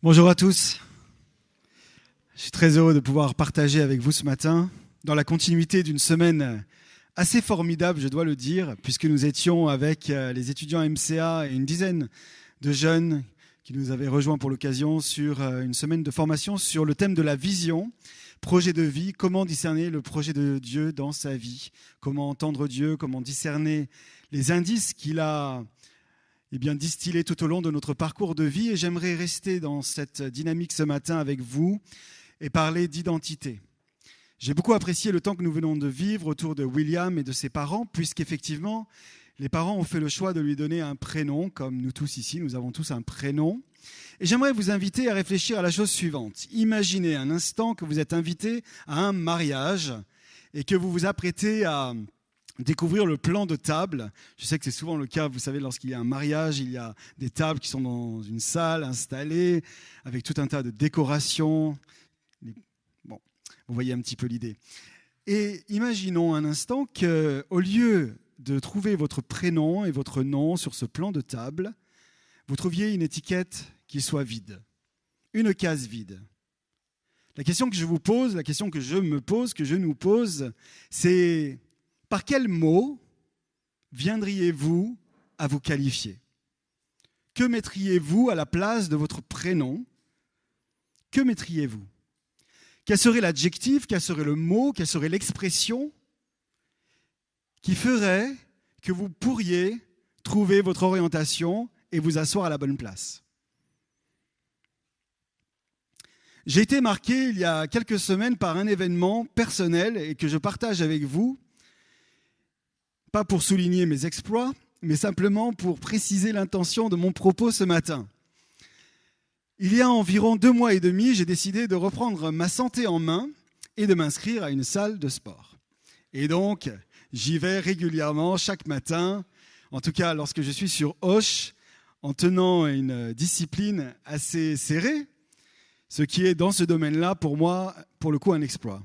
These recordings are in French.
Bonjour à tous. Je suis très heureux de pouvoir partager avec vous ce matin, dans la continuité d'une semaine assez formidable, je dois le dire, puisque nous étions avec les étudiants MCA et une dizaine de jeunes qui nous avaient rejoints pour l'occasion sur une semaine de formation sur le thème de la vision, projet de vie, comment discerner le projet de Dieu dans sa vie, comment entendre Dieu, comment discerner les indices qu'il a distillé tout au long de notre parcours de vie. Et j'aimerais rester dans cette dynamique ce matin avec vous et parler d'identité. J'ai beaucoup apprécié le temps que nous venons de vivre autour de William et de ses parents, puisqu'effectivement, les parents ont fait le choix de lui donner un prénom, comme nous tous ici, nous avons tous un prénom. Et j'aimerais vous inviter à réfléchir à la chose suivante. Imaginez un instant que vous êtes invité à un mariage et que vous vous apprêtez à découvrir le plan de table. Je sais que c'est souvent le cas, vous savez, lorsqu'il y a un mariage, il y a des tables qui sont dans une salle installées, avec tout un tas de décorations. Bon, vous voyez un petit peu l'idée. Et imaginons un instant qu'au lieu de trouver votre prénom et votre nom sur ce plan de table, vous trouviez une étiquette qui soit vide, une case vide. La question que je vous pose, la question que je me pose, que je nous pose, c'est: par quel mot viendriez-vous à vous qualifier? Que mettriez-vous à la place de votre prénom? Que mettriez-vous? Quel serait l'adjectif, quel serait le mot, quelle serait l'expression qui ferait que vous pourriez trouver votre orientation et vous asseoir à la bonne place? J'ai été marqué il y a quelques semaines par un événement personnel et que je partage avec vous. Pas pour souligner mes exploits, mais simplement pour préciser l'intention de mon propos ce matin. Il y a environ 2 mois et demi, j'ai décidé de reprendre ma santé en main et de m'inscrire à une salle de sport. Et donc, j'y vais régulièrement, chaque matin, en tout cas lorsque je suis sur Auch, en tenant une discipline assez serrée, ce qui est dans ce domaine-là, pour moi, pour le coup, un exploit.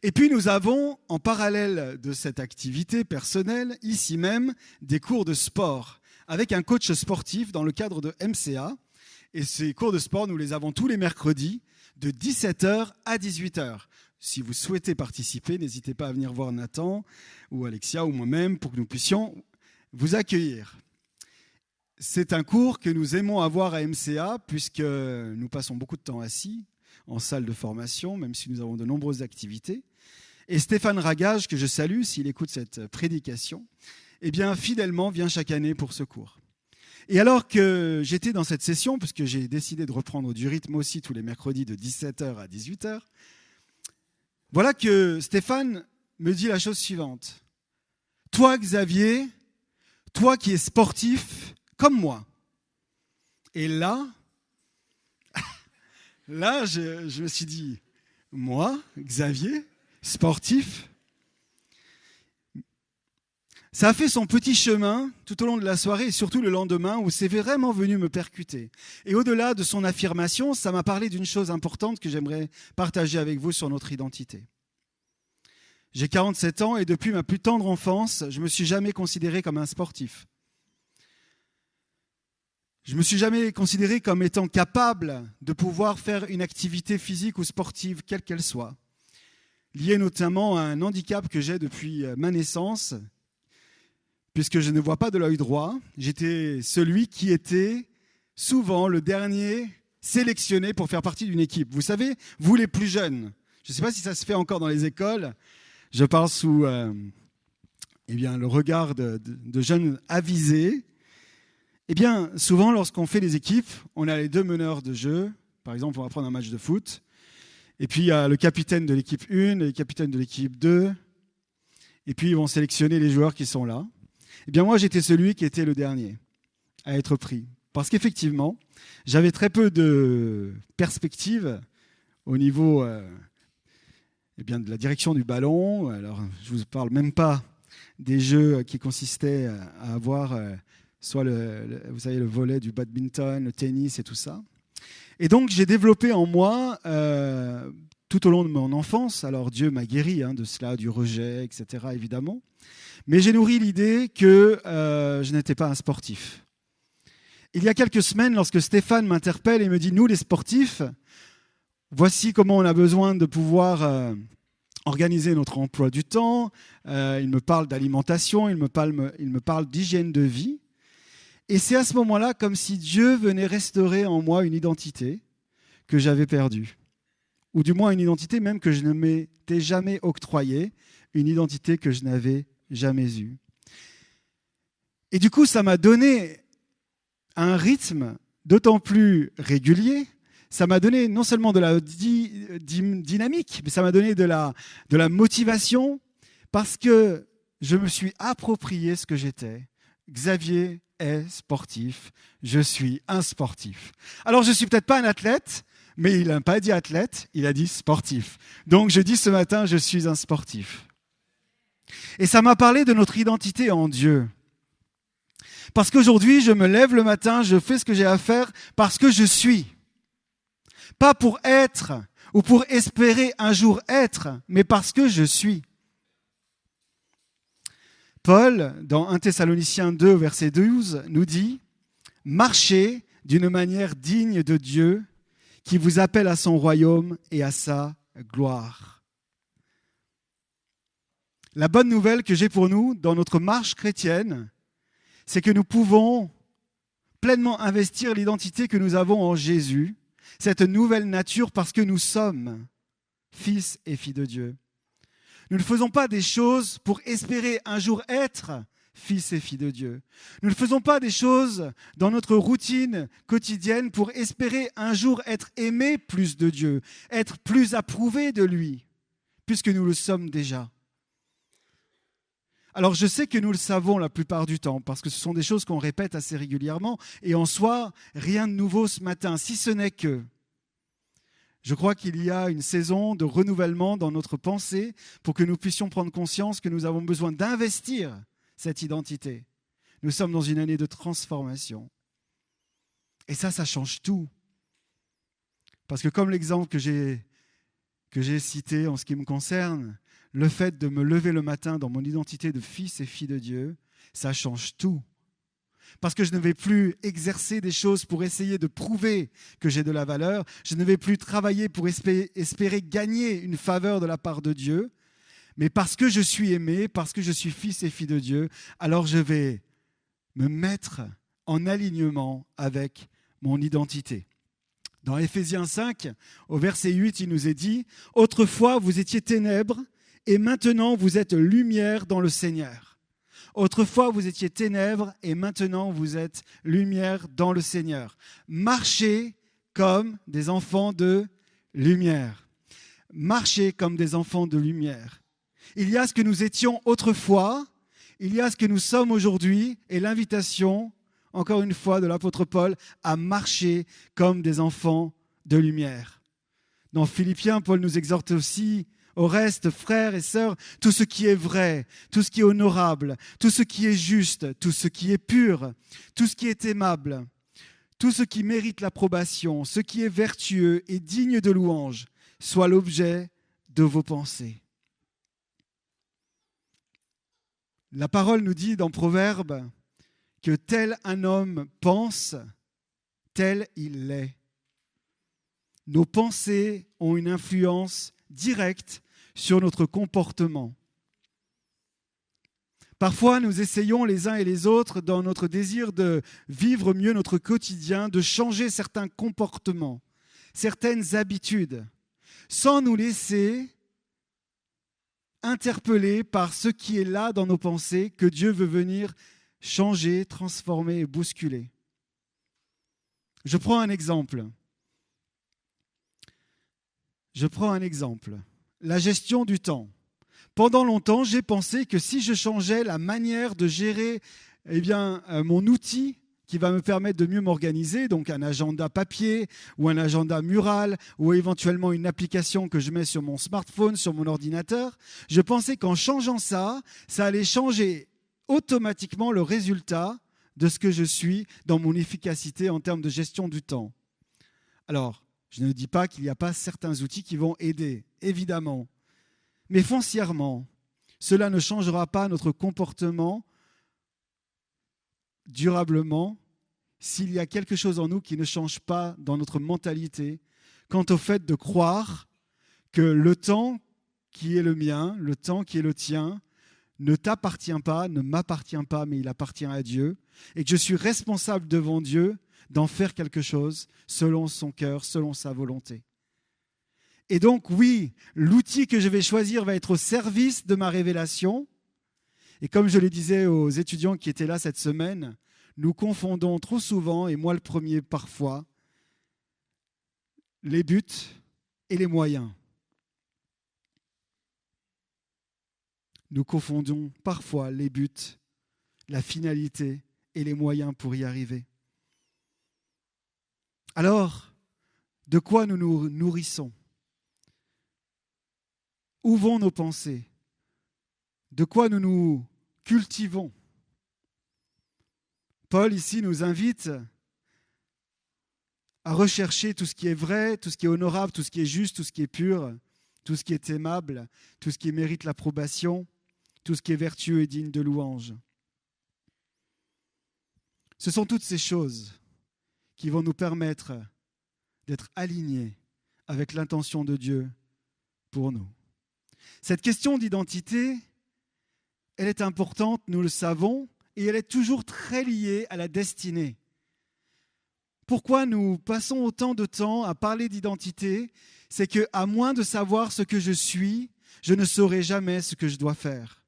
Et puis nous avons, en parallèle de cette activité personnelle, ici même, des cours de sport avec un coach sportif dans le cadre de MCA. Et ces cours de sport, nous les avons tous les mercredis de 17h à 18h. Si vous souhaitez participer, n'hésitez pas à venir voir Nathan ou Alexia ou moi-même pour que nous puissions vous accueillir. C'est un cours que nous aimons avoir à MCA puisque nous passons beaucoup de temps assis en salle de formation, même si nous avons de nombreuses activités. Et Stéphane Ragage, que je salue s'il écoute cette prédication, fidèlement vient chaque année pour ce cours. Et alors que j'étais dans cette session, puisque j'ai décidé de reprendre du rythme aussi tous les mercredis de 17h à 18h, voilà que Stéphane me dit la chose suivante. Toi, Xavier, toi qui es sportif comme moi. Et là, je me suis dit, moi, Xavier, sportif, ça a fait son petit chemin tout au long de la soirée et surtout le lendemain où c'est vraiment venu me percuter. Et au-delà de son affirmation, ça m'a parlé d'une chose importante que j'aimerais partager avec vous sur notre identité. J'ai 47 ans et depuis ma plus tendre enfance, je ne me suis jamais considéré comme un sportif. Je ne me suis jamais considéré comme étant capable de pouvoir faire une activité physique ou sportive, quelle qu'elle soit, liée notamment à un handicap que j'ai depuis ma naissance, puisque je ne vois pas de l'œil droit. J'étais celui qui était souvent le dernier sélectionné pour faire partie d'une équipe. Vous savez, vous les plus jeunes, je ne sais pas si ça se fait encore dans les écoles, je parle sous le regard de jeunes avisés. Souvent, lorsqu'on fait des équipes, on a les 2 meneurs de jeu. Par exemple, on va prendre un match de foot. Et puis, il y a le capitaine de l'équipe 1 et le capitaine de l'équipe 2. Et puis, ils vont sélectionner les joueurs qui sont là. Moi, j'étais celui qui était le dernier à être pris. Parce qu'effectivement, j'avais très peu de perspective au niveau de la direction du ballon. Alors, je ne vous parle même pas des jeux qui consistaient à avoir... soit vous savez, le volley du badminton, le tennis et tout ça. Et donc, j'ai développé en moi, tout au long de mon enfance, alors Dieu m'a guéri de cela, du rejet, etc., évidemment, mais j'ai nourri l'idée que je n'étais pas un sportif. Il y a quelques semaines, lorsque Stéphane m'interpelle et me dit « Nous, les sportifs, voici comment on a besoin de pouvoir organiser notre emploi du temps. » Il me parle d'alimentation, il me parle d'hygiène de vie. Et c'est à ce moment-là comme si Dieu venait restaurer en moi une identité que j'avais perdue. Ou du moins une identité même que je ne m'étais jamais octroyée, une identité que je n'avais jamais eue. Et du coup, ça m'a donné un rythme d'autant plus régulier. Ça m'a donné non seulement de la dynamique, mais ça m'a donné de la motivation parce que je me suis approprié ce que j'étais. Xavier est sportif, je suis un sportif. Alors je ne suis peut-être pas un athlète, mais il n'a pas dit athlète, il a dit sportif. Donc je dis ce matin, je suis un sportif. Et ça m'a parlé de notre identité en Dieu. Parce qu'aujourd'hui, je me lève le matin, je fais ce que j'ai à faire parce que je suis. Pas pour être ou pour espérer un jour être, mais parce que je suis. Paul, dans 1 Thessaloniciens 2, verset 12, nous dit « Marchez d'une manière digne de Dieu qui vous appelle à son royaume et à sa gloire. » La bonne nouvelle que j'ai pour nous dans notre marche chrétienne, c'est que nous pouvons pleinement investir l'identité que nous avons en Jésus, cette nouvelle nature parce que nous sommes fils et filles de Dieu. Nous ne faisons pas des choses pour espérer un jour être fils et filles de Dieu. Nous ne faisons pas des choses dans notre routine quotidienne pour espérer un jour être aimés plus de Dieu, être plus approuvés de lui, puisque nous le sommes déjà. Alors je sais que nous le savons la plupart du temps, parce que ce sont des choses qu'on répète assez régulièrement, et en soi, rien de nouveau ce matin, si ce n'est que je crois qu'il y a une saison de renouvellement dans notre pensée pour que nous puissions prendre conscience que nous avons besoin d'investir cette identité. Nous sommes dans une année de transformation. Et ça change tout. Parce que comme l'exemple que j'ai cité en ce qui me concerne, le fait de me lever le matin dans mon identité de fils et fille de Dieu, ça change tout. Parce que je ne vais plus exercer des choses pour essayer de prouver que j'ai de la valeur. Je ne vais plus travailler pour espérer gagner une faveur de la part de Dieu. Mais parce que je suis aimé, parce que je suis fils et fille de Dieu, alors je vais me mettre en alignement avec mon identité. Dans Éphésiens 5, au verset 8, il nous est dit « Autrefois, vous étiez ténèbres, et maintenant, vous êtes lumière dans le Seigneur. » Autrefois, vous étiez ténèbres et maintenant, vous êtes lumière dans le Seigneur. Marchez comme des enfants de lumière. Marchez comme des enfants de lumière. Il y a ce que nous étions autrefois, il y a ce que nous sommes aujourd'hui et l'invitation, encore une fois, de l'apôtre Paul à marcher comme des enfants de lumière. Dans Philippiens, Paul nous exhorte aussi au reste, frères et sœurs, tout ce qui est vrai, tout ce qui est honorable, tout ce qui est juste, tout ce qui est pur, tout ce qui est aimable, tout ce qui mérite l'approbation, ce qui est vertueux et digne de louange, soit l'objet de vos pensées. La parole nous dit dans Proverbes que tel un homme pense, tel il est. Nos pensées ont une influence directe sur notre comportement. Parfois, nous essayons les uns et les autres, dans notre désir de vivre mieux notre quotidien, de changer certains comportements, certaines habitudes, sans nous laisser interpeller par ce qui est là dans nos pensées, que Dieu veut venir changer, transformer et bousculer. Je prends un exemple. La gestion du temps. Pendant longtemps, j'ai pensé que si je changeais la manière de gérer mon outil qui va me permettre de mieux m'organiser, donc un agenda papier ou un agenda mural ou éventuellement une application que je mets sur mon smartphone, sur mon ordinateur, je pensais qu'en changeant ça allait changer automatiquement le résultat de ce que je suis dans mon efficacité en termes de gestion du temps. Alors, je ne dis pas qu'il n'y a pas certains outils qui vont aider, évidemment. Mais foncièrement, cela ne changera pas notre comportement durablement s'il y a quelque chose en nous qui ne change pas dans notre mentalité quant au fait de croire que le temps qui est le mien, le temps qui est le tien, ne t'appartient pas, ne m'appartient pas, mais il appartient à Dieu, et que je suis responsable devant Dieu d'en faire quelque chose selon son cœur, selon sa volonté. Et donc, oui, l'outil que je vais choisir va être au service de ma révélation. Et comme je le disais aux étudiants qui étaient là cette semaine, nous confondons trop souvent, et moi le premier parfois, les buts et les moyens. Nous confondons parfois les buts, la finalité et les moyens pour y arriver. Alors, de quoi nous nous nourrissons ? Où vont nos pensées ? De quoi nous nous cultivons ? Paul, ici, nous invite à rechercher tout ce qui est vrai, tout ce qui est honorable, tout ce qui est juste, tout ce qui est pur, tout ce qui est aimable, tout ce qui mérite l'approbation, tout ce qui est vertueux et digne de louange. Ce sont toutes ces choses qui vont nous permettre d'être alignés avec l'intention de Dieu pour nous. Cette question d'identité, elle est importante, nous le savons, et elle est toujours très liée à la destinée. Pourquoi nous passons autant de temps à parler d'identité ? C'est qu'à moins de savoir ce que je suis, je ne saurai jamais ce que je dois faire.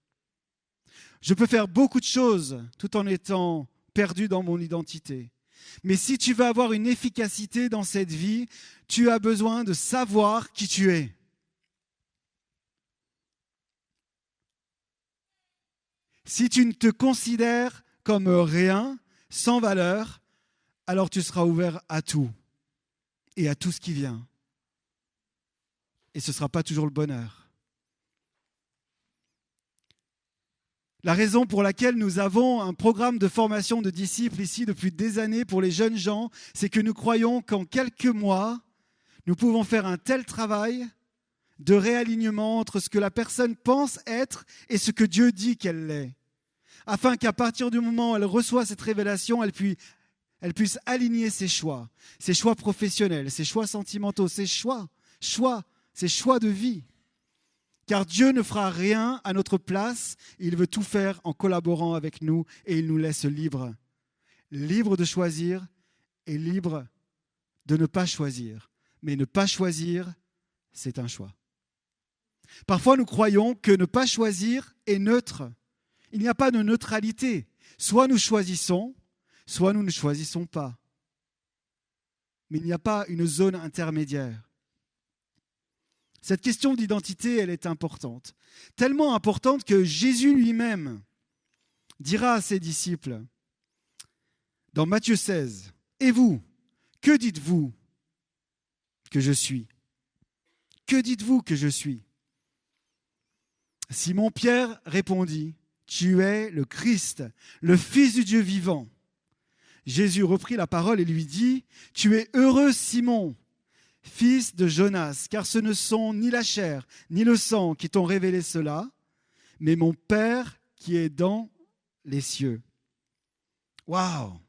Je peux faire beaucoup de choses tout en étant perdu dans mon identité. Mais si tu veux avoir une efficacité dans cette vie, tu as besoin de savoir qui tu es. Si tu ne te considères comme rien, sans valeur, alors tu seras ouvert à tout et à tout ce qui vient. Et ce ne sera pas toujours le bonheur. La raison pour laquelle nous avons un programme de formation de disciples ici depuis des années pour les jeunes gens, c'est que nous croyons qu'en quelques mois, nous pouvons faire un tel travail de réalignement entre ce que la personne pense être et ce que Dieu dit qu'elle est, afin qu'à partir du moment où elle reçoit cette révélation, elle puisse aligner ses choix professionnels, ses choix sentimentaux, ses choix de vie. Car Dieu ne fera rien à notre place, il veut tout faire en collaborant avec nous et il nous laisse libres. Libres de choisir et libres de ne pas choisir. Mais ne pas choisir, c'est un choix. Parfois, nous croyons que ne pas choisir est neutre. Il n'y a pas de neutralité. Soit nous choisissons, soit nous ne choisissons pas. Mais il n'y a pas une zone intermédiaire. Cette question d'identité, elle est importante. Tellement importante que Jésus lui-même dira à ses disciples, dans Matthieu 16, « Et vous, que dites-vous que je suis ? Que dites-vous que je suis ?» Simon-Pierre répondit, « Tu es le Christ, le Fils du Dieu vivant. » Jésus reprit la parole et lui dit, « Tu es heureux, Simon, fils de Jonas, car ce ne sont ni la chair ni le sang qui t'ont révélé cela, mais mon Père qui est dans les cieux. » Waouh!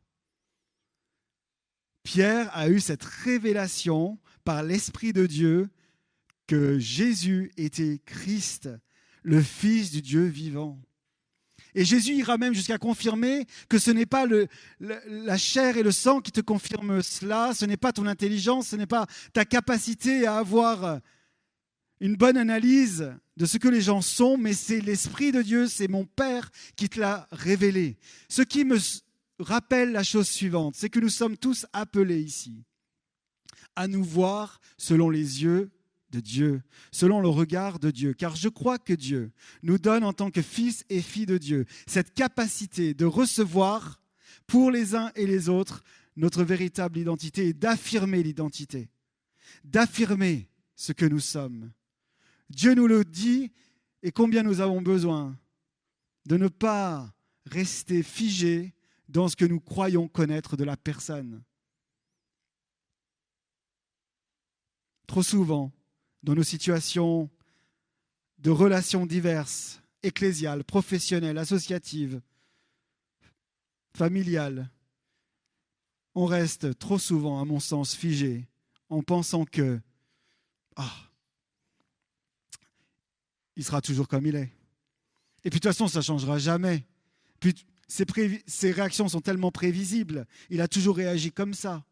Pierre a eu cette révélation par l'Esprit de Dieu que Jésus était Christ, le Fils du Dieu vivant. Et Jésus ira même jusqu'à confirmer que ce n'est pas la chair et le sang qui te confirment cela, ce n'est pas ton intelligence, ce n'est pas ta capacité à avoir une bonne analyse de ce que les gens sont, mais c'est l'Esprit de Dieu, c'est mon Père qui te l'a révélé. Ce qui me rappelle la chose suivante, c'est que nous sommes tous appelés ici à nous voir selon les yeux de Dieu, selon le regard de Dieu. Car je crois que Dieu nous donne en tant que fils et filles de Dieu cette capacité de recevoir pour les uns et les autres notre véritable identité et d'affirmer l'identité, d'affirmer ce que nous sommes. Dieu nous le dit et combien nous avons besoin de ne pas rester figés dans ce que nous croyons connaître de la personne. Trop souvent, dans nos situations de relations diverses, ecclésiales, professionnelles, associatives, familiales, on reste trop souvent, à mon sens, figé en pensant que il sera toujours comme il est. Et puis de toute façon, ça ne changera jamais. Puis ses réactions sont tellement prévisibles. Il a toujours réagi comme ça.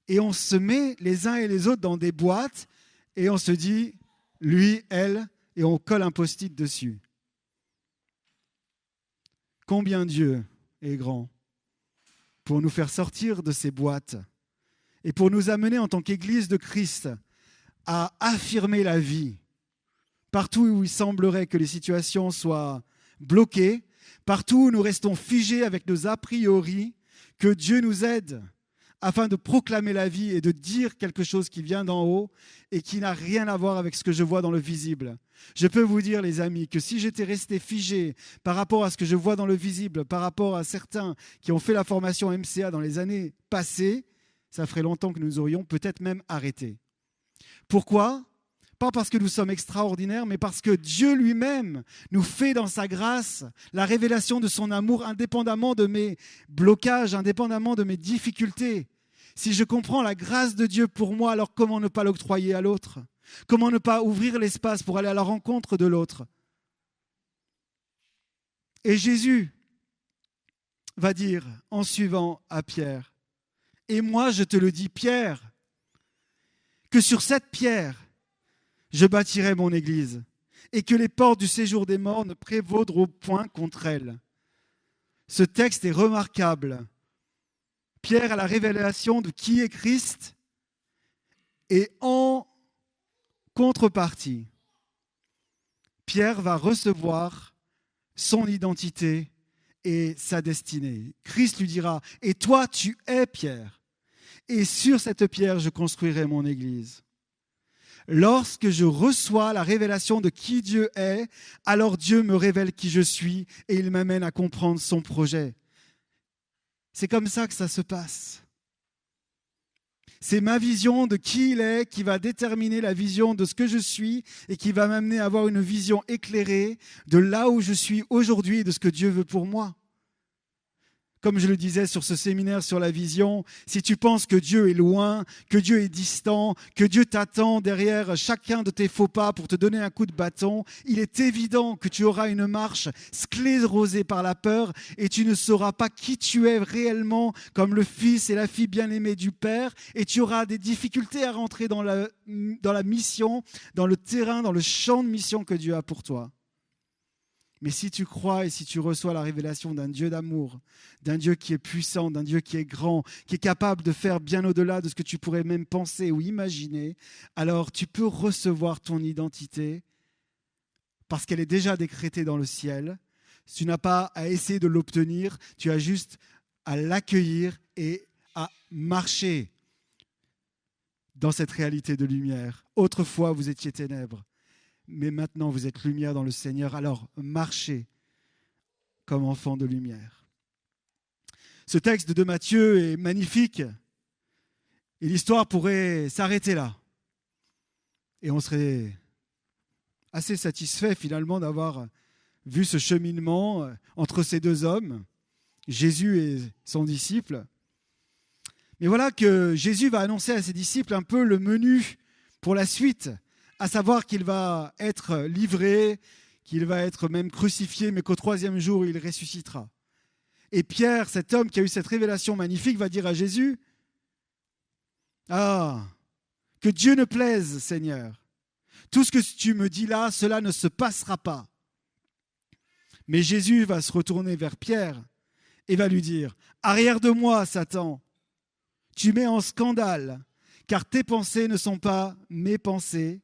Et on se met les uns et les autres dans des boîtes et on se dit, lui, elle, et on colle un post-it dessus. Combien Dieu est grand pour nous faire sortir de ces boîtes et pour nous amener en tant qu'Église de Christ à affirmer la vie. Partout où il semblerait que les situations soient bloquées, partout où nous restons figés avec nos a priori, que Dieu nous aide afin de proclamer la vie et de dire quelque chose qui vient d'en haut et qui n'a rien à voir avec ce que je vois dans le visible. Je peux vous dire, les amis, que si j'étais resté figé par rapport à ce que je vois dans le visible, par rapport à certains qui ont fait la formation MCA dans les années passées, ça ferait longtemps que nous aurions peut-être même arrêté. Pourquoi ? Pas parce que nous sommes extraordinaires, mais parce que Dieu lui-même nous fait dans sa grâce la révélation de son amour indépendamment de mes blocages, indépendamment de mes difficultés. Si je comprends la grâce de Dieu pour moi, alors comment ne pas l'octroyer à l'autre ? Comment ne pas ouvrir l'espace pour aller à la rencontre de l'autre ? Et Jésus va dire en suivant à Pierre, « Et moi je te le dis, Pierre, que sur cette pierre, je bâtirai mon église, et que les portes du séjour des morts ne prévaudront point contre elle. » Ce texte est remarquable. Pierre a la révélation de qui est Christ, et en contrepartie, Pierre va recevoir son identité et sa destinée. Christ lui dira, « Et toi, tu es Pierre, et sur cette pierre, je construirai mon église. » Lorsque je reçois la révélation de qui Dieu est, alors Dieu me révèle qui je suis et il m'amène à comprendre son projet. C'est comme ça que ça se passe. C'est ma vision de qui il est qui va déterminer la vision de ce que je suis et qui va m'amener à avoir une vision éclairée de là où je suis aujourd'hui et de ce que Dieu veut pour moi. Comme je le disais sur ce séminaire sur la vision, si tu penses que Dieu est loin, que Dieu est distant, que Dieu t'attend derrière chacun de tes faux pas pour te donner un coup de bâton, il est évident que tu auras une marche sclérosée par la peur et tu ne sauras pas qui tu es réellement comme le fils et la fille bien-aimés du Père et tu auras des difficultés à rentrer dans la mission, dans le terrain, dans le champ de mission que Dieu a pour toi. Mais si tu crois et si tu reçois la révélation d'un Dieu d'amour, d'un Dieu qui est puissant, d'un Dieu qui est grand, qui est capable de faire bien au-delà de ce que tu pourrais même penser ou imaginer, alors tu peux recevoir ton identité parce qu'elle est déjà décrétée dans le ciel. Tu n'as pas à essayer de l'obtenir, tu as juste à l'accueillir et à marcher dans cette réalité de lumière. Autrefois, vous étiez ténèbres. Mais maintenant, vous êtes lumière dans le Seigneur, alors marchez comme enfants de lumière. Ce texte de Matthieu est magnifique et l'histoire pourrait s'arrêter là. Et on serait assez satisfait finalement d'avoir vu ce cheminement entre ces deux hommes, Jésus et son disciple. Mais voilà que Jésus va annoncer à ses disciples un peu le menu pour la suite, à savoir qu'il va être livré, qu'il va être même crucifié, mais qu'au 3e jour, il ressuscitera. Et Pierre, cet homme qui a eu cette révélation magnifique, va dire à Jésus, « Ah, que Dieu ne plaise, Seigneur. Tout ce que tu me dis là, cela ne se passera pas. » Mais Jésus va se retourner vers Pierre et va lui dire, « Arrière de moi, Satan, tu mets en scandale, car tes pensées ne sont pas mes pensées,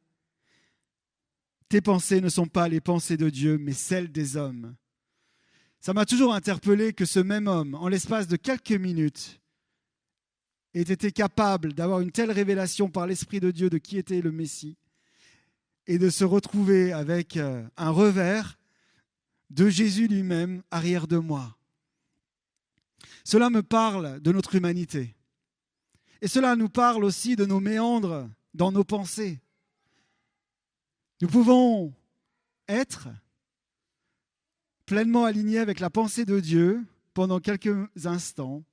tes pensées ne sont pas les pensées de Dieu, mais celles des hommes. » Ça m'a toujours interpellé que ce même homme, en l'espace de quelques minutes, ait été capable d'avoir une telle révélation par l'Esprit de Dieu de qui était le Messie et de se retrouver avec un revers de Jésus lui-même arrière de moi. Cela me parle de notre humanité. Et cela nous parle aussi de nos méandres dans nos pensées. Nous pouvons être pleinement alignés avec la pensée de Dieu pendant quelques instants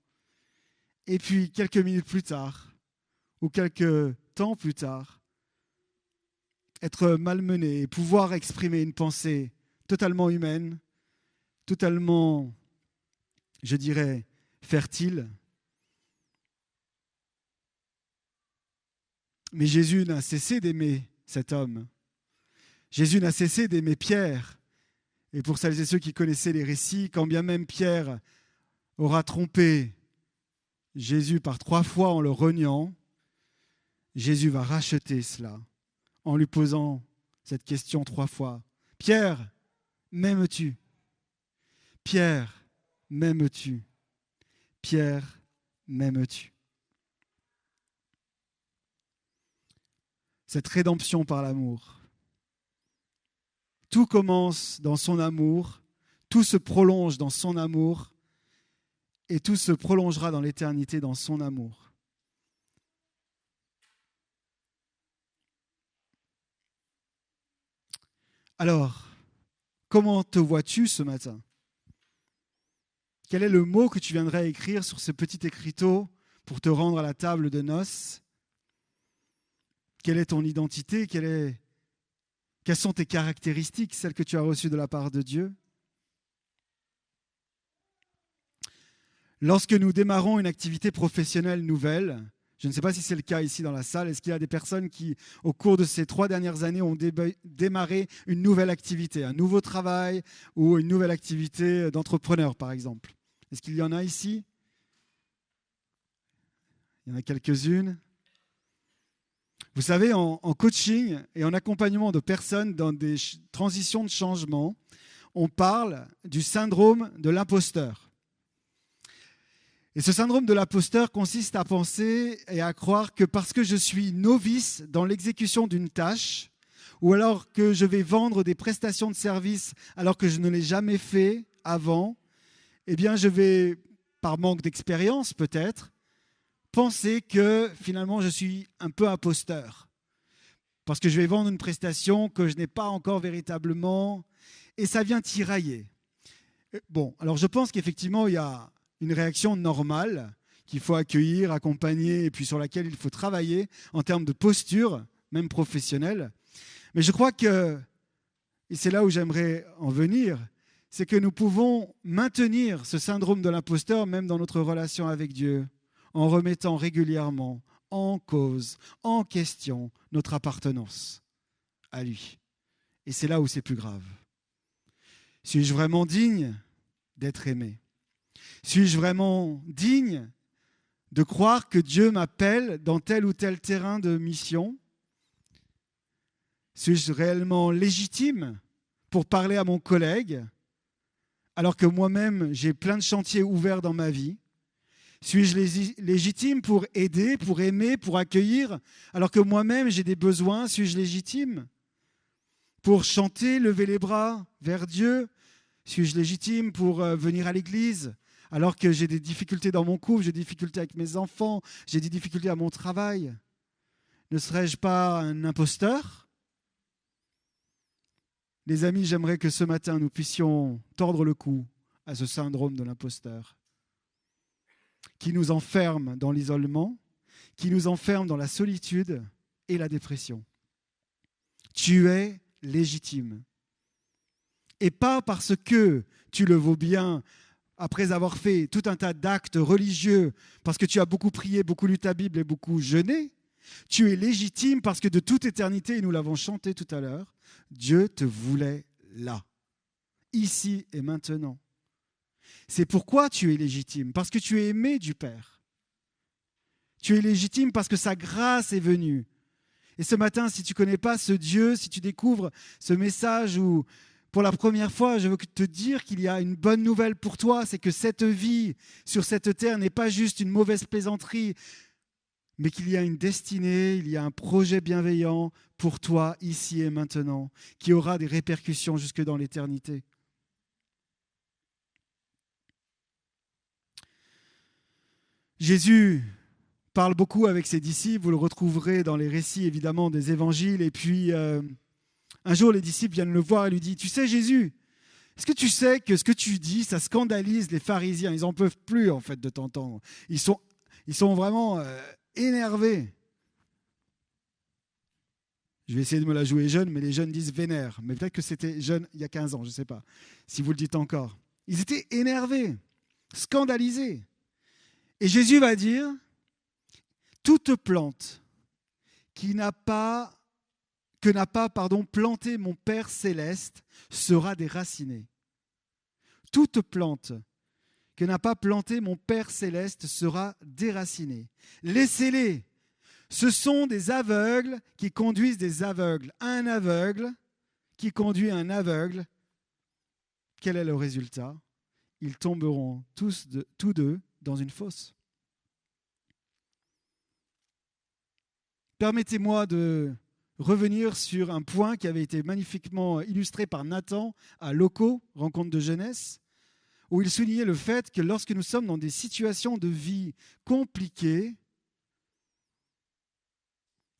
Et puis, quelques minutes plus tard, ou quelques temps plus tard, être malmené et pouvoir exprimer une pensée totalement humaine, totalement, je dirais, fertile. Mais Jésus n'a cessé d'aimer cet homme. Jésus n'a cessé d'aimer Pierre. Et pour celles et ceux qui connaissaient les récits, quand bien même Pierre aura trompé Jésus par 3 fois en le reniant, Jésus va racheter cela en lui posant cette question 3 fois. Pierre, m'aimes-tu? Pierre, m'aimes-tu? Pierre, m'aimes-tu? Cette rédemption par l'amour. Tout commence dans son amour, tout se prolonge dans son amour et tout se prolongera dans l'éternité dans son amour. Alors, comment te vois-tu ce matin? Quel est le mot que tu viendrais écrire sur ce petit écriteau pour te rendre à la table de noces? Quelle est ton identité? Quelles sont tes caractéristiques, celles que tu as reçues de la part de Dieu? Lorsque nous démarrons une activité professionnelle nouvelle, je ne sais pas si c'est le cas ici dans la salle, est-ce qu'il y a des personnes qui, au cours de ces 3 dernières années, ont démarré une nouvelle activité, un nouveau travail ou une nouvelle activité d'entrepreneur, par exemple? Est-ce qu'il y en a ici? Il y en a quelques-unes. Vous savez, en coaching et en accompagnement de personnes dans des transitions de changement, on parle du syndrome de l'imposteur. Et ce syndrome de l'imposteur consiste à penser et à croire que parce que je suis novice dans l'exécution d'une tâche, ou alors que je vais vendre des prestations de services alors que je ne l'ai jamais fait avant, eh bien je vais, par manque d'expérience peut-être, penser que finalement je suis un peu imposteur. Parce que je vais vendre une prestation que je n'ai pas encore véritablement, et ça vient tirailler. Bon, alors je pense qu'effectivement il y a une réaction normale qu'il faut accueillir, accompagner, et puis sur laquelle il faut travailler en termes de posture, même professionnelle. Mais je crois que, et c'est là où j'aimerais en venir, c'est que nous pouvons maintenir ce syndrome de l'imposteur même dans notre relation avec Dieu, en remettant régulièrement en cause, en question, notre appartenance à lui. Et c'est là où c'est plus grave. Suis-je vraiment digne d'être aimé? Suis-je vraiment digne de croire que Dieu m'appelle dans tel ou tel terrain de mission? Suis-je réellement légitime pour parler à mon collègue alors que moi-même j'ai plein de chantiers ouverts dans ma vie? Suis-je légitime pour aider, pour aimer, pour accueillir alors que moi-même j'ai des besoins? Suis-je légitime pour chanter, lever les bras vers Dieu? Suis-je légitime pour venir à l'église alors que j'ai des difficultés dans mon couple, j'ai des difficultés avec mes enfants, j'ai des difficultés à mon travail? Ne serais-je pas un imposteur? Les amis, j'aimerais que ce matin, nous puissions tordre le cou à ce syndrome de l'imposteur qui nous enferme dans l'isolement, qui nous enferme dans la solitude et la dépression. Tu es légitime. Et pas parce que tu le vaux bien, après avoir fait tout un tas d'actes religieux, parce que tu as beaucoup prié, beaucoup lu ta Bible et beaucoup jeûné, tu es légitime parce que de toute éternité, et nous l'avons chanté tout à l'heure, Dieu te voulait là, ici et maintenant. C'est pourquoi tu es légitime, parce que tu es aimé du Père. Tu es légitime parce que sa grâce est venue. Et ce matin, si tu ne connais pas ce Dieu, si tu découvres ce message où pour la première fois, je veux te dire qu'il y a une bonne nouvelle pour toi, c'est que cette vie sur cette terre n'est pas juste une mauvaise plaisanterie, mais qu'il y a une destinée, il y a un projet bienveillant pour toi ici et maintenant, qui aura des répercussions jusque dans l'éternité. Jésus parle beaucoup avec ses disciples, vous le retrouverez dans les récits évidemment des évangiles, et puis un jour les disciples viennent le voir et lui disent « Tu sais Jésus, est-ce que tu sais que ce que tu dis, ça scandalise les pharisiens? Ils n'en peuvent plus en fait de t'entendre. Ils sont vraiment énervés. Je vais essayer de me la jouer jeune, mais les jeunes disent vénère. Mais peut-être que c'était jeune il y a 15 ans, je ne sais pas, si vous le dites encore. Ils étaient énervés, scandalisés. Et Jésus va dire, toute plante que n'a pas planté mon Père céleste sera déracinée. Toute plante que n'a pas planté mon Père céleste sera déracinée. Laissez-les. Ce sont des aveugles qui conduisent des aveugles. Un aveugle qui conduit un aveugle. Quel est le résultat? Ils tomberont tous deux dans une fosse. Permettez-moi de revenir sur un point qui avait été magnifiquement illustré par Nathan à Loco, rencontre de jeunesse, où il soulignait le fait que lorsque nous sommes dans des situations de vie compliquées,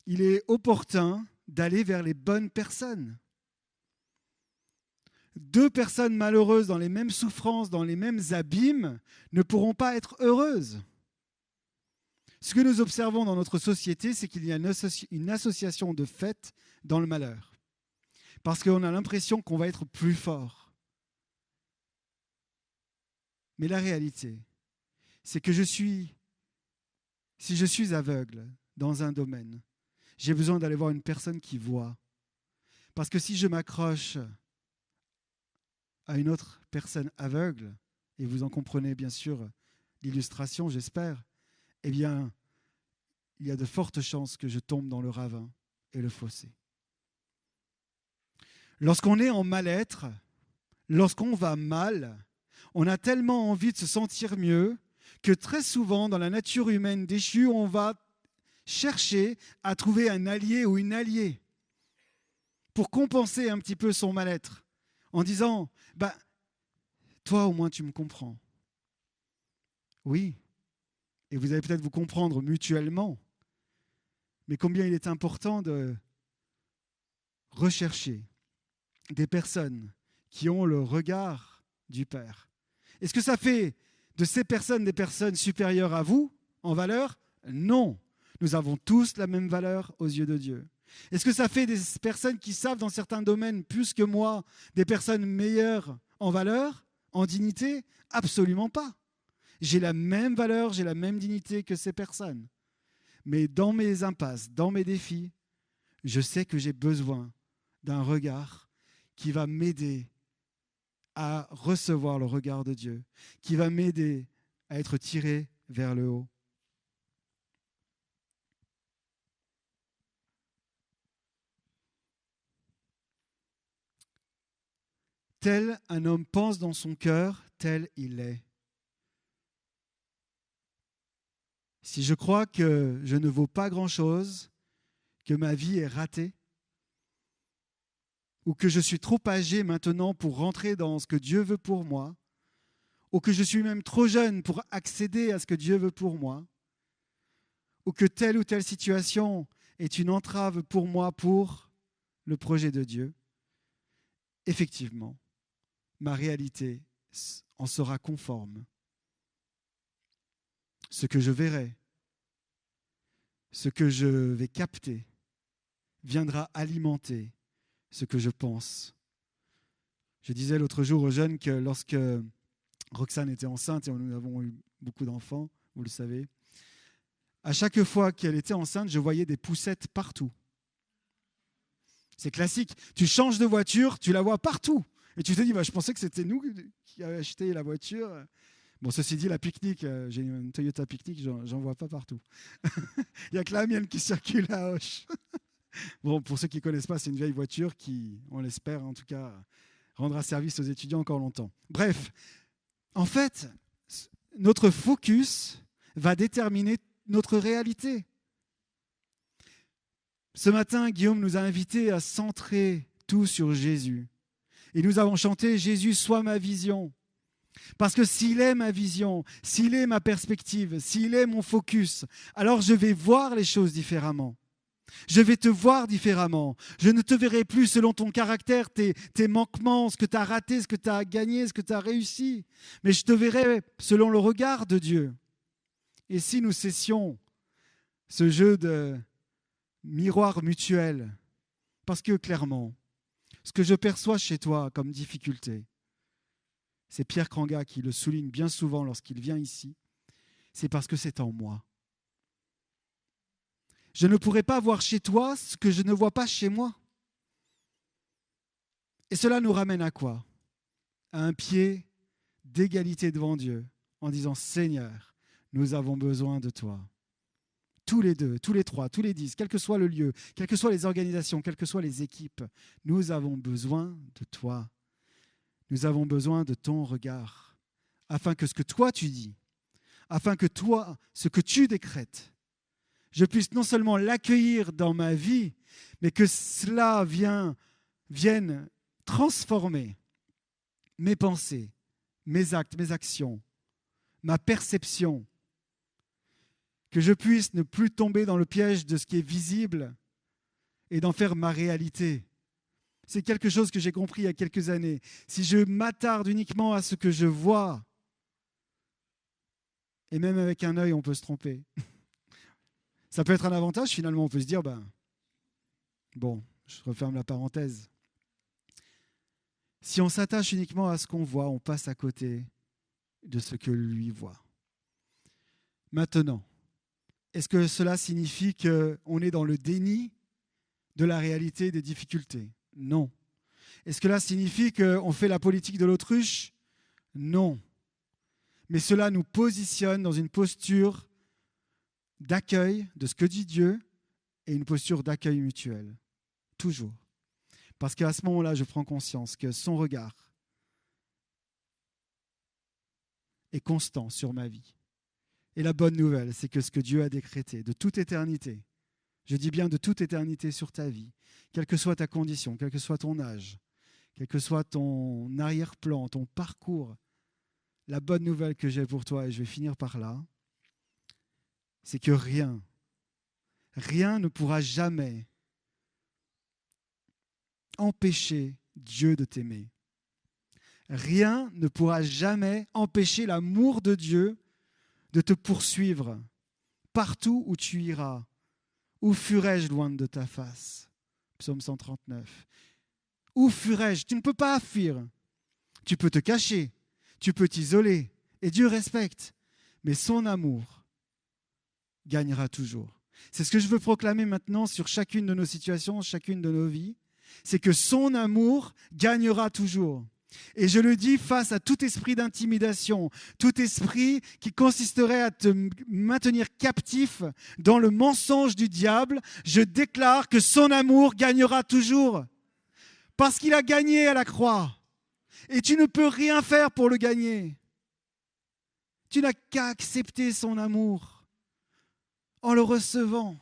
il est opportun d'aller vers les bonnes personnes. Deux personnes malheureuses dans les mêmes souffrances, dans les mêmes abîmes, ne pourront pas être heureuses. Ce que nous observons dans notre société, c'est qu'il y a une association de fait dans le malheur. Parce qu'on a l'impression qu'on va être plus fort. Mais la réalité, c'est que si je suis aveugle dans un domaine, j'ai besoin d'aller voir une personne qui voit. Parce que si je m'accroche à une autre personne aveugle, et vous en comprenez bien sûr l'illustration, j'espère, eh bien, il y a de fortes chances que je tombe dans le ravin et le fossé. Lorsqu'on est en mal-être, lorsqu'on va mal, on a tellement envie de se sentir mieux que très souvent, dans la nature humaine déchue, on va chercher à trouver un allié ou une alliée pour compenser un petit peu son mal-être en disant « toi au moins tu me comprends ». Oui, et vous allez peut-être vous comprendre mutuellement, mais combien il est important de rechercher des personnes qui ont le regard du Père. Est-ce que ça fait de ces personnes des personnes supérieures à vous en valeur? Non. Nous avons tous la même valeur aux yeux de Dieu. Est-ce que ça fait des personnes qui savent dans certains domaines plus que moi, des personnes meilleures en valeur, en dignité? Absolument pas. J'ai la même valeur, j'ai la même dignité que ces personnes. Mais dans mes impasses, dans mes défis, je sais que j'ai besoin d'un regard qui va m'aider à recevoir le regard de Dieu, qui va m'aider à être tiré vers le haut. Tel un homme pense dans son cœur, tel il est. Si je crois que je ne vaux pas grand-chose, que ma vie est ratée, ou que je suis trop âgé maintenant pour rentrer dans ce que Dieu veut pour moi, ou que je suis même trop jeune pour accéder à ce que Dieu veut pour moi, ou que telle ou telle situation est une entrave pour moi pour le projet de Dieu, effectivement, ma réalité en sera conforme. Ce que je verrai, ce que je vais capter, viendra alimenter ce que je pense. Je disais l'autre jour aux jeunes que lorsque Roxane était enceinte, et nous avons eu beaucoup d'enfants, vous le savez, à chaque fois qu'elle était enceinte, je voyais des poussettes partout. C'est classique. Tu changes de voiture, tu la vois partout. Et tu te dis, je pensais que c'était nous qui avions acheté la voiture. Bon, ceci dit, la Picnic, j'ai une Toyota Picnic, j'en vois pas partout. Il n'y a que la mienne qui circule à Auch. Bon, pour ceux qui ne connaissent pas, c'est une vieille voiture qui, on l'espère en tout cas, rendra service aux étudiants encore longtemps. Bref, en fait, notre focus va déterminer notre réalité. Ce matin, Guillaume nous a invités à centrer tout sur Jésus. Et nous avons chanté « Jésus, sois ma vision ». Parce que s'il est ma vision, s'il est ma perspective, s'il est mon focus, alors je vais voir les choses différemment. Je vais te voir différemment. Je ne te verrai plus selon ton caractère, tes manquements, ce que tu as raté, ce que tu as gagné, ce que tu as réussi. Mais je te verrai selon le regard de Dieu. Et si nous cessions ce jeu de miroir mutuel, parce que clairement, ce que je perçois chez toi comme difficulté, c'est Pierre Kranga qui le souligne bien souvent lorsqu'il vient ici, c'est parce que c'est en moi. Je ne pourrais pas voir chez toi ce que je ne vois pas chez moi. Et cela nous ramène à quoi? À un pied d'égalité devant Dieu, en disant « Seigneur, nous avons besoin de toi. » Tous les deux, tous les trois, tous les 10, quel que soit le lieu, quelles que soient les organisations, quelles que soient les équipes, nous avons besoin de toi. Nous avons besoin de ton regard, afin que ce que toi tu dis, afin que toi, ce que tu décrètes, je puisse non seulement l'accueillir dans ma vie, mais que cela vienne transformer mes pensées, mes actes, mes actions, ma perception, que je puisse ne plus tomber dans le piège de ce qui est visible et d'en faire ma réalité. C'est quelque chose que j'ai compris il y a quelques années. Si je m'attarde uniquement à ce que je vois, et même avec un œil, on peut se tromper. Ça peut être un avantage, finalement, on peut se dire, bon, je referme la parenthèse. Si on s'attache uniquement à ce qu'on voit, on passe à côté de ce que lui voit. Maintenant, est-ce que cela signifie qu'on est dans le déni de la réalité des difficultés? Non. Est-ce que cela signifie qu'on fait la politique de l'autruche? Non. Mais cela nous positionne dans une posture d'accueil de ce que dit Dieu et une posture d'accueil mutuel. Toujours. Parce qu'à ce moment-là, je prends conscience que son regard est constant sur ma vie. Et la bonne nouvelle, c'est que ce que Dieu a décrété de toute éternité, je dis bien de toute éternité sur ta vie, quelle que soit ta condition, quel que soit ton âge, quel que soit ton arrière-plan, ton parcours, la bonne nouvelle que j'ai pour toi, et je vais finir par là, c'est que rien ne pourra jamais empêcher Dieu de t'aimer. Rien ne pourra jamais empêcher l'amour de Dieu de te poursuivre partout où tu iras. Où fuirai-je loin de ta face? Psaume 139. Où fuirai-je? Tu ne peux pas fuir. Tu peux te cacher, tu peux t'isoler, et Dieu respecte. Mais son amour gagnera toujours. C'est ce que je veux proclamer maintenant sur chacune de nos situations, chacune de nos vies. C'est que son amour gagnera toujours. Et je le dis face à tout esprit d'intimidation, tout esprit qui consisterait à te maintenir captif dans le mensonge du diable, je déclare que son amour gagnera toujours. Parce qu'il a gagné à la croix. Et tu ne peux rien faire pour le gagner. Tu n'as qu'à accepter son amour en le recevant.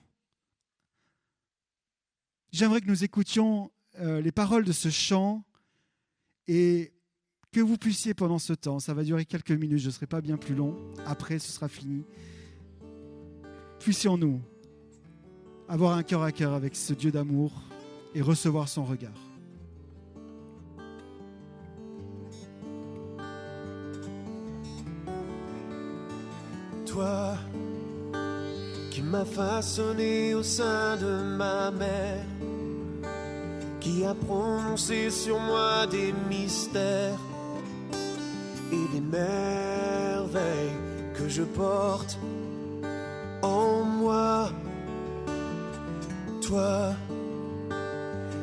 J'aimerais que nous écoutions les paroles de ce chant et que vous puissiez pendant ce temps, ça va durer quelques minutes, je ne serai pas bien plus long, après ce sera fini, puissions-nous avoir un cœur à cœur avec ce Dieu d'amour et recevoir son regard. Toi qui m'as façonné au sein de ma mère, qui a prononcé sur moi des mystères et des merveilles que je porte en moi. Toi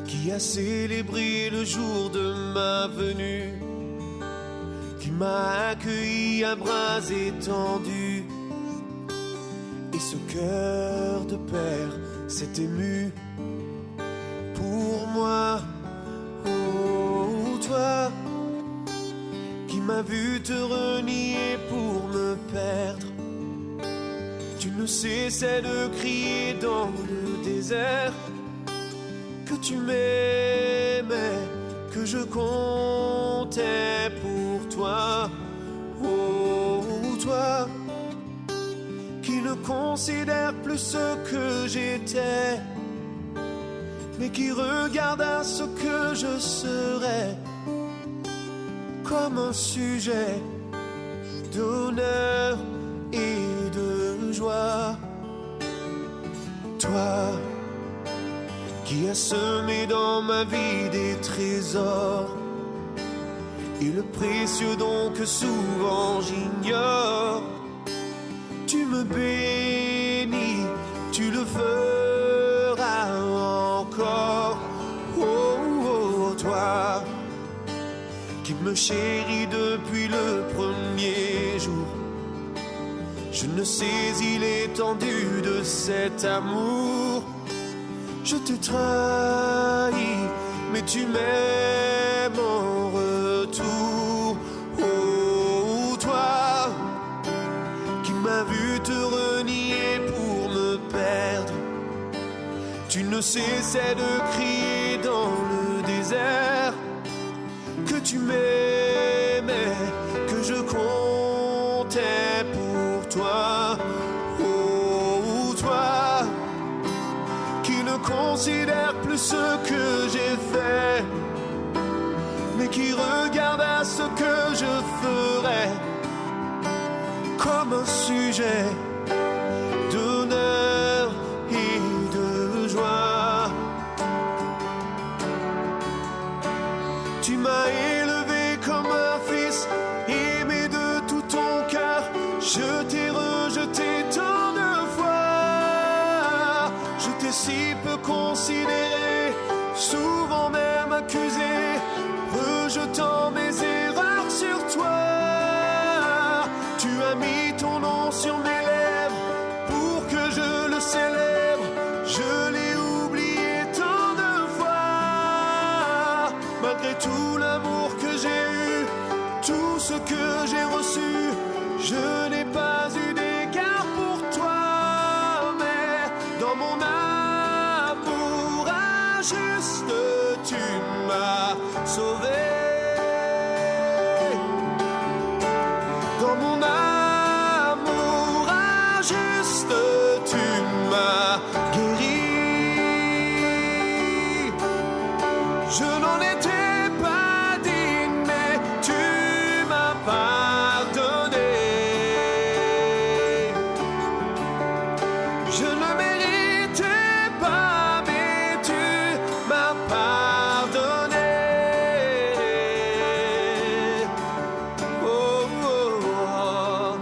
qui as célébré le jour de ma venue, qui m'a accueilli à bras étendus, et ce cœur de père s'est ému pour moi. Oh, toi qui m'as vu te renier pour me perdre, tu ne cessais de crier dans le désert que tu m'aimais, que je comptais pour toi. Oh, toi qui ne considère plus ce que j'étais, mais qui regarde à ce que je serai comme un sujet d'honneur et de joie. Toi qui as semé dans ma vie des trésors et le précieux don que souvent j'ignore. Tu me bénis, tu le feras encore. Oh, oh, toi qui me chéris depuis le premier jour. Je ne saisis l'étendue de cet amour. Je te trahis, mais tu m'aimes en retour. Oh, toi qui m'as vu te renier pour me perdre. Tu ne cessais de crier dans le désert que tu m'aimais, que je comptais pour toi. Oh, toi qui ne considère plus ce que j'ai fait, mais qui regarde à ce que je ferai comme un sujet d'honneur et de joie. Tu m'as élevé comme un fils, aimé de tout ton cœur. Je t'ai rejeté tant de fois. Je t'ai si peu considéré, souvent même accusé, rejetant mes erreurs sur toi. Tu as mis ton nom sur mes lèvres pour que je le célèbre. Je l'ai oublié tant de fois. Malgré tout l'amour que j'ai eu, tout ce que j'ai reçu, je n'ai pas eu d'égard pour toi. Mais dans mon amour injuste, tu m'as sauvé. Dans mon amour injuste, tu m'as guéri. Je n'en étais pas digne, mais tu m'as pardonné. Je ne méritais pas, mais tu m'as pardonné. Oh, oh, oh.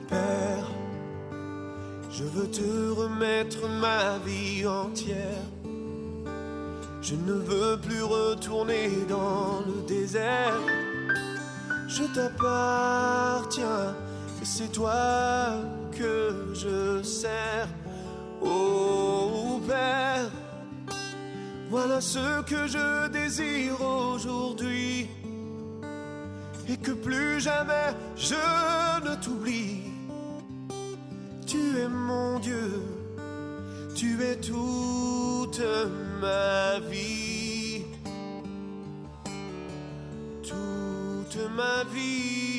Père, je veux te remettre ma vie entière. Je ne veux plus retourner dans le désert. Je t'appartiens et c'est toi que je sers. Oh Père, voilà ce que je désire aujourd'hui, et que plus jamais je ne t'oublie. Tu es mon Dieu, tu es toute ma vie, toute ma vie.